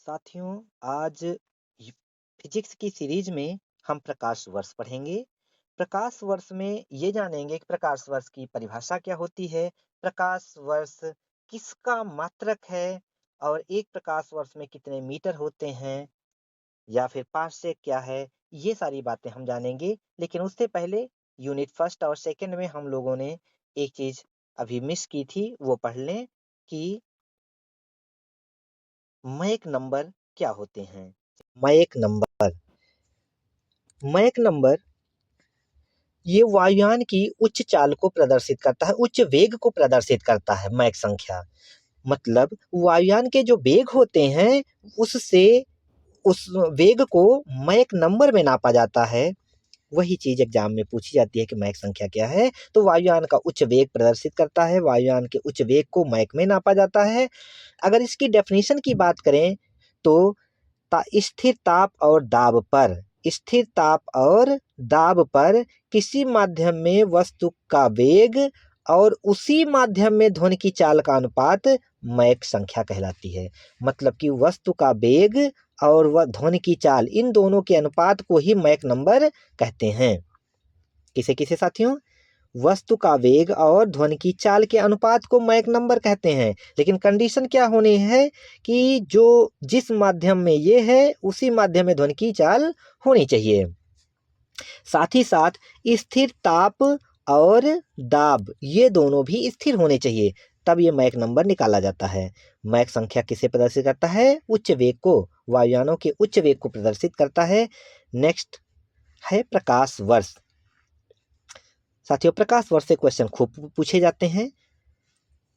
साथियों, आज फिजिक्स की सीरीज में हम प्रकाश वर्ष पढ़ेंगे। प्रकाश वर्ष में ये जानेंगे कि प्रकाश वर्ष की परिभाषा क्या होती है, प्रकाश वर्ष किसका मात्रक है और एक प्रकाश वर्ष में कितने मीटर होते हैं या फिर पार्सेक क्या है। ये सारी बातें हम जानेंगे, लेकिन उससे पहले यूनिट फर्स्ट और सेकंड में हम लोगों ने एक चीज अभी मिस की थी, वो पढ़ लें कि मैक नंबर क्या होते हैं। मैक नंबर मैक नंबर ये वायुयान की उच्च चाल को प्रदर्शित करता है, उच्च वेग को प्रदर्शित करता है। मैक संख्या मतलब वायुयान के जो वेग होते हैं उससे उस वेग को मैक नंबर में नापा जाता है। वही चीज एग्जाम में पूछी जाती है कि मैक संख्या क्या है। तो वायुयान का उच्च वेग प्रदर्शित करता है, वायुयान के उच्च वेग को मैक में नापा जाता है। अगर इसकी डेफिनेशन की बात करें तो स्थिर ताप और दाब पर स्थिर ताप और दाब पर किसी माध्यम में वस्तु का वेग और उसी माध्यम में ध्वनि की चाल का अनुपात मैक संख्या कहलाती है। मतलब कि वस्तु का वेग और वह ध्वनि की चाल, इन दोनों के अनुपात को ही मैक नंबर कहते हैं। किसे किसे साथियों? वस्तु का वेग और ध्वनि की चाल के अनुपात को मैक नंबर कहते हैं। लेकिन कंडीशन क्या होनी है कि जो जिस माध्यम में ये है उसी माध्यम में ध्वनि की चाल होनी चाहिए। साथ ही साथ स्थिर ताप और दाब ये दोनों भी स्थिर होने चाहिए, तब ये मैक नंबर निकाला जाता है। मैक संख्या किसे प्रदर्शित करता है? उच्च वेग को, वायुयानों के उच्च वेग को प्रदर्शित करता है। नेक्स्ट है प्रकाश वर्ष। साथियों, प्रकाश वर्ष से क्वेश्चन खूब पूछे जाते हैं।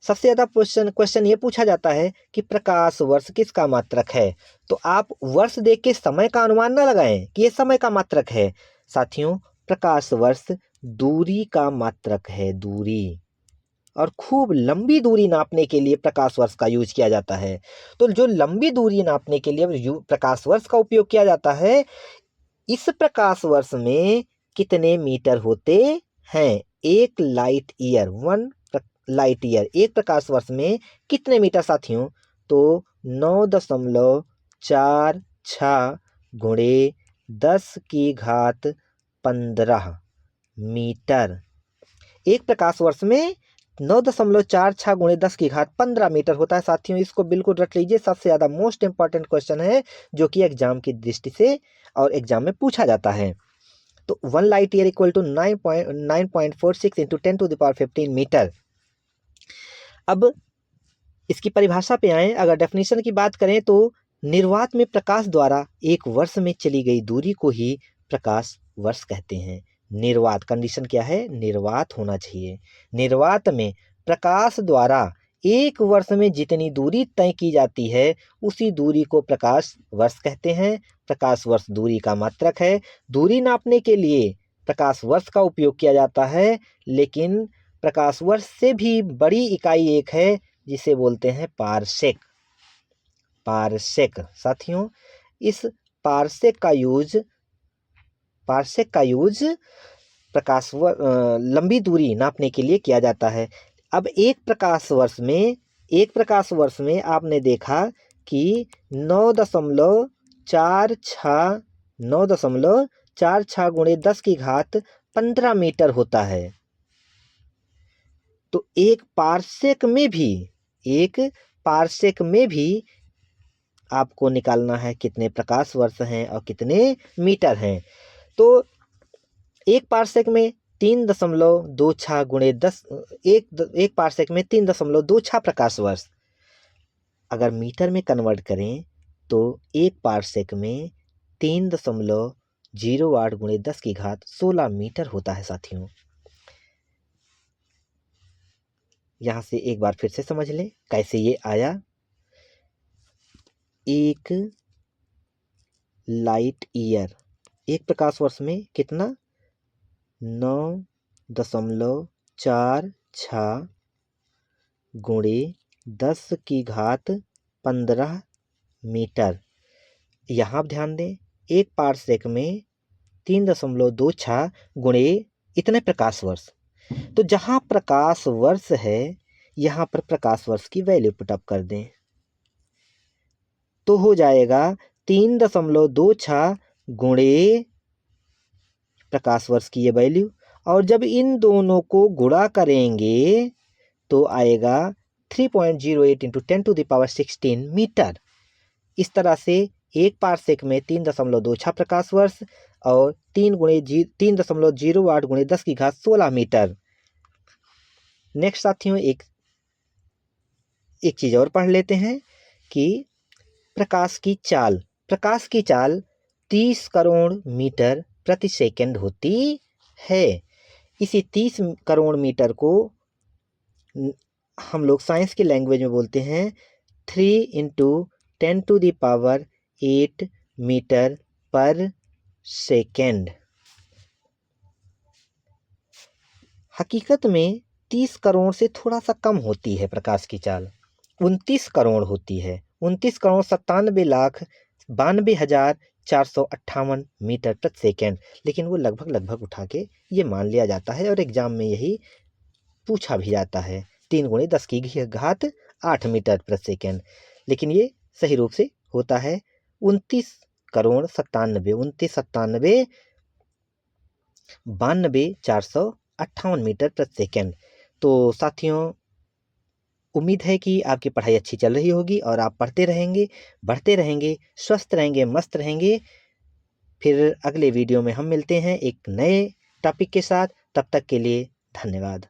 सबसे ज्यादा क्वेश्चन ये पूछा जाता है कि प्रकाश वर्ष किसका मात्रक है। तो आप वर्ष देख के समय का अनुमान ना लगाएं कि ये समय का मात्रक है। साथियों, प्रकाश वर्ष दूरी का मात्रक है, दूरी। और खूब लंबी दूरी नापने के लिए प्रकाश वर्ष का यूज किया जाता है। तो जो लंबी दूरी नापने के लिए प्रकाश वर्ष का उपयोग किया जाता है, इस प्रकाश वर्ष में कितने मीटर होते हैं? एक light year, one light year, एक प्रकाश वर्ष में कितने मीटर साथियों? तो 9.46 गुणे 10⁻15 मीटर। एक प्रकाश वर्ष में 9.46 गुणे 10⁻15 मीटर होता है। साथियों, इसको बिल्कुल रट लीजिए, सबसे ज्यादा मोस्ट इंपॉर्टेंट क्वेश्चन है जो कि एग्जाम की दृष्टि से और एग्जाम में पूछा जाता है। तो 1 light year equal to 9.46 into 10⁻15 metre. अब इसकी परिभाषा पे आए, अगर डेफिनेशन की बात करें तो निर्वात में प्रकाश द्वारा एक वर्ष में चली गई दूरी को ही प्रकाश वर्ष कहते हैं। निर्वात, कंडीशन क्या है? निर्वात होना चाहिए। निर्वात में प्रकाश द्वारा एक वर्ष में जितनी दूरी तय की जाती है उसी दूरी को प्रकाश वर्ष कहते हैं। प्रकाश वर्ष दूरी का मात्रक है। दूरी नापने के लिए प्रकाश वर्ष का उपयोग किया जाता है, लेकिन प्रकाश वर्ष से भी बड़ी इकाई एक है जिसे बोलते हैं पारसेक। पारसेक साथियों, इस पारसेक का यूज लंबी दूरी नापने के लिए किया जाता है। अब एक प्रकाश वर्ष में आपने देखा कि 9.46 गुणे 10⁻15 मीटर होता है। तो एक पारसेक में भी आपको निकालना है कितने प्रकाश वर्ष हैं और कितने मीटर हैं। तो एक पारसेक में 3.26 गुणे 10, एक पारसेक में 3.26 प्रकाश वर्ष। अगर मीटर में कन्वर्ट करें तो एक पारसेक में 3.08 गुणे 10⁻16 मीटर होता है साथियों। यहां से एक बार फिर से समझ लें कैसे ये आया। एक लाइट ईयर, एक प्रकाश वर्ष में कितना? 9.46 गुणे 10⁻15 मीटर। यहाँ ध्यान दें, एक पारसेक में 3.26 गुणे इतने प्रकाश वर्ष। तो जहाँ प्रकाश वर्ष है यहाँ पर प्रकाश वर्ष की वैल्यू पुटअप कर दें तो हो जाएगा 3.26 गुणे प्रकाश वर्ष की ये वैल्यू, और जब इन दोनों को गुणा करेंगे तो आएगा 3.08 इंटू 10⁻16 मीटर। इस तरह से 1 पारसेक में 3.26 प्रकाश वर्ष और 3.08 गुणे 10⁻16 मीटर। नेक्स्ट साथियों, एक चीज़ और पढ़ लेते हैं कि प्रकाश की चाल 30 करोड़ मीटर प्रति सेकंड होती है। इसी 30 करोड़ मीटर को हम लोग साइंस की लैंग्वेज में बोलते हैं 3 × 10⁸ मीटर पर सेकंड। हकीकत में 30 करोड़ से थोड़ा सा कम होती है प्रकाश की चाल, 29 करोड़ होती है। 29,97,92,458 मीटर प्रति सेकंड। लेकिन वो लगभग उठा के ये मान लिया जाता है और एग्जाम में यही पूछा भी जाता है, 3 × 10⁸8 मीटर प्रति सेकंड। लेकिन ये सही रूप से होता है 29,97,92,458 मीटर प्रति सेकंड। तो साथियों, उम्मीद है कि आपकी पढ़ाई अच्छी चल रही होगी और आप पढ़ते रहेंगे, बढ़ते रहेंगे, स्वस्थ रहेंगे, मस्त रहेंगे। फिर अगले वीडियो में हम मिलते हैं एक नए टॉपिक के साथ। तब तक के लिए धन्यवाद।